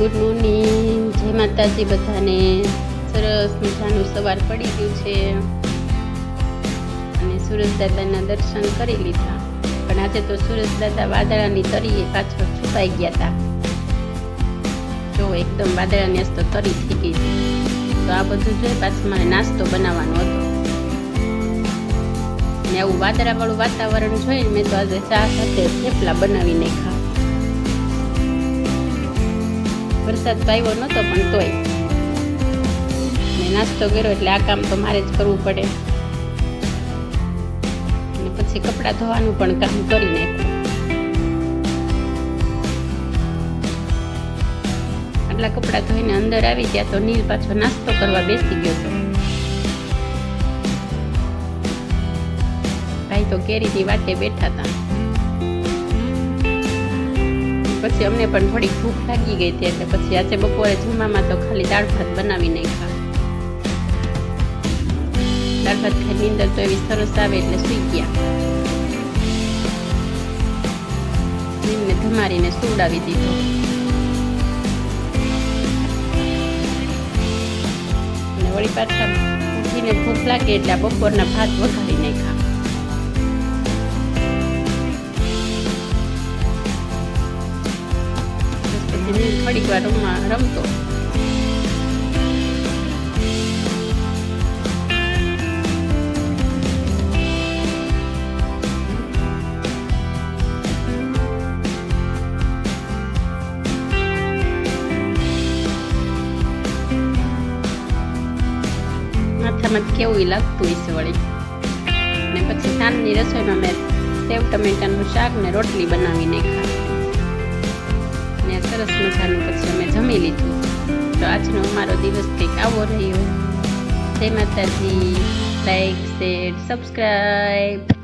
Good morning, જય માતાજી બધાને। સરસ મજાનું સવાર પડી ગયું છે અને સૂરજ દાદાના દર્શન કરી લીધા। પણ આજે તો સૂરજ દાદા વાદળાની તરીએ પાછળ છુપાઈ ગયા હતા। જો એકદમ વાદળાની તો તરી થઈ ગઈ છે। તો આ બધું જોઈ પાછું મારે નાસ્તો બનાવવાનો હતો ને આવું વાદળાવાળું વાતાવરણ જોઈને મેં તો આજે ચા સાથે થેપલા બનાવી નાખ્યા। વરસાદ તો આવ્યો નહોતો પણ તોય ને નાસ્તો કર્યો એટલે આ કામ તો મારે જ કરવું પડે અને પછી કપડાં ધોવાનું પણ કામ કરી નાખ્યું। આટલા કપડાં ધોઈને અંદર આવી ગયા તો નીલ પાછો નાસ્તો કરવા બેસી ગયો હતો। ભાઈ તો કેરીની વાટે બેઠા હતા। પછી અમને પણ થોડી ભૂખ લાગી ગઈ હતી એટલે પછી આજે બપોરે જમવામાં તો ખાલી દાળ ભાત બનાવી નાખ્યા। દાળ ભાત ખાઈ નીંદર તો એવી સરસ આવે એટલે સૂઈ ગયા। નીંદને ધમારીને સુવડાવી દીધો અને વળી પાછા ઉઠીને ભૂખ લાગે એટલે આ બપોરના ભાત વઘારી નાખ્યા। થોડીક વાર રમતો માથામાં કેવું લાગતું હશે વળી। ને પછી સાંજની રસોઈમાં મેં સેવ ટમેટાનું શાક ને રોટલી બનાવી નાખ્યા ને સરસ મજાનું પછી અમે જમી લીધું। તો આજનો અમારો દિવસ કંઈક આવો રહ્યો। જય માતાજી, લાઈક, શેર, સબસ્ક્રાઈબ।